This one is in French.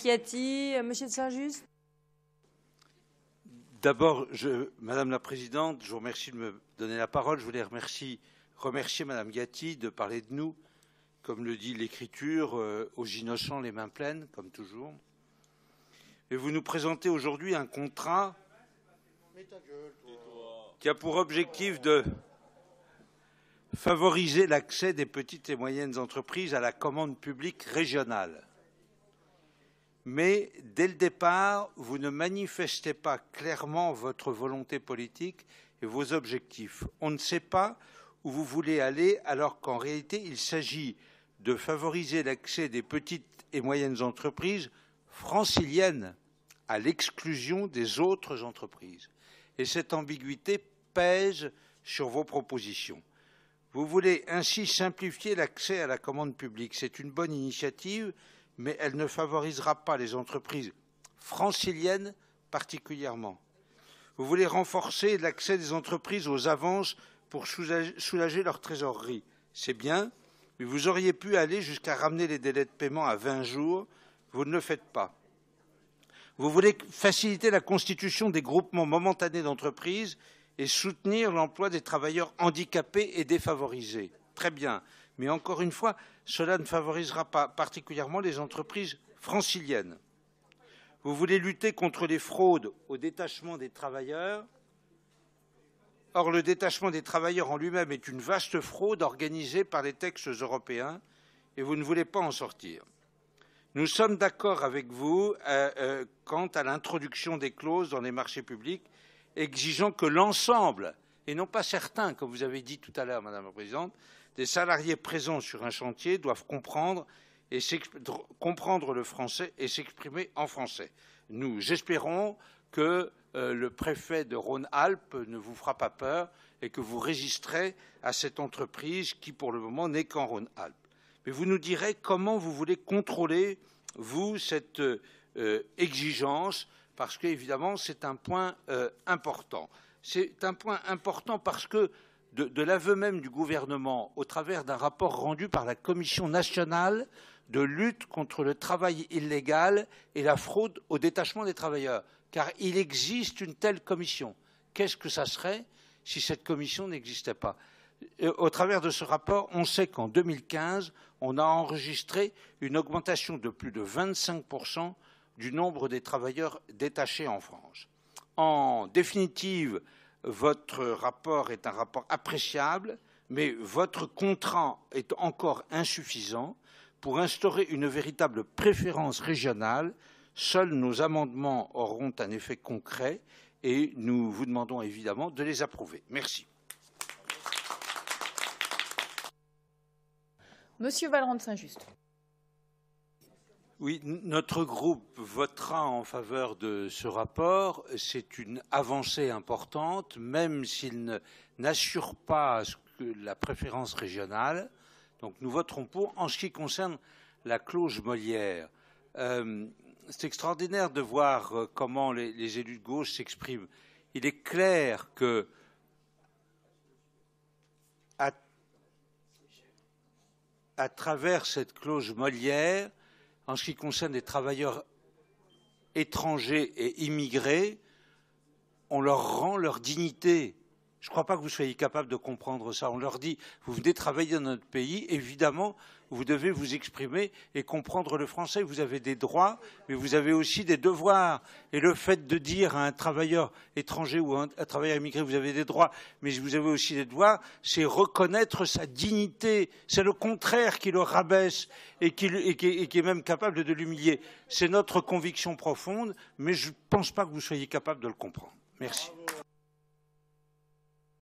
Chiatti, Monsieur de Saint-Just. D'abord, Madame la Présidente, je vous remercie de me donner la parole. Je voulais remercier Madame Gatti de parler de nous, comme le dit l'écriture, aux innocents les mains pleines, comme toujours. Et vous nous présentez aujourd'hui un contrat qui a pour objectif de favoriser l'accès des petites et moyennes entreprises à la commande publique régionale. Mais dès le départ, vous ne manifestez pas clairement votre volonté politique et vos objectifs. On ne sait pas où vous voulez aller, alors qu'en réalité, il s'agit de favoriser l'accès des petites et moyennes entreprises franciliennes à l'exclusion des autres entreprises. Et cette ambiguïté pèse sur vos propositions. Vous voulez ainsi simplifier l'accès à la commande publique. C'est une bonne initiative, mais elle ne favorisera pas les entreprises franciliennes particulièrement. Vous voulez renforcer l'accès des entreprises aux avances pour soulager leur trésorerie. C'est bien, mais vous auriez pu aller jusqu'à ramener les délais de paiement à 20 jours. Vous ne le faites pas. Vous voulez faciliter la constitution des groupements momentanés d'entreprises et soutenir l'emploi des travailleurs handicapés et défavorisés. Très bien. Mais encore une fois, cela ne favorisera pas particulièrement les entreprises franciliennes. Vous voulez lutter contre les fraudes au détachement des travailleurs. Or, le détachement des travailleurs en lui-même est une vaste fraude organisée par les textes européens et vous ne voulez pas en sortir. Nous sommes d'accord avec vous quant à l'introduction des clauses dans les marchés publics exigeant que l'ensemble, et non pas certains, comme vous avez dit tout à l'heure, Madame la Présidente, des salariés présents sur un chantier doivent comprendre le français et s'exprimer en français. Nous espérons que le préfet de Rhône-Alpes ne vous fera pas peur et que vous résisterez à cette entreprise qui, pour le moment, n'est qu'en Rhône-Alpes. Mais vous nous direz comment vous voulez contrôler, vous, cette exigence, parce qu'évidemment, c'est un point important. C'est un point important parce que de l'aveu même du gouvernement, au travers d'un rapport rendu par la Commission nationale de lutte contre le travail illégal et la fraude au détachement des travailleurs, car il existe une telle commission. Qu'est-ce que ça serait si cette commission n'existait pas? Au travers de ce rapport, on sait qu'en 2015, on a enregistré une augmentation de plus de 25% du nombre des travailleurs détachés en France. En définitive, votre rapport est un rapport appréciable, mais votre contrat est encore insuffisant pour instaurer une véritable préférence régionale. Seuls nos amendements auront un effet concret et nous vous demandons évidemment de les approuver. Merci. Monsieur Vallerand de Saint-Just. Oui, notre groupe votera en faveur de ce rapport. C'est une avancée importante, même s'il n'assure pas la préférence régionale. Donc nous voterons pour. En ce qui concerne la clause Molière, c'est extraordinaire de voir comment les élus de gauche s'expriment. Il est clair que à travers cette clause Molière, en ce qui concerne les travailleurs étrangers et immigrés, on leur rend leur dignité. Je ne crois pas que vous soyez capable de comprendre ça. On leur dit, vous venez travailler dans notre pays, évidemment, vous devez vous exprimer et comprendre le français. Vous avez des droits, mais vous avez aussi des devoirs. Et le fait de dire à un travailleur étranger ou à un travailleur immigré, vous avez des droits, mais vous avez aussi des devoirs, c'est reconnaître sa dignité. C'est le contraire qui le rabaisse et qui est même capable de l'humilier. C'est notre conviction profonde, mais je ne pense pas que vous soyez capable de le comprendre. Merci.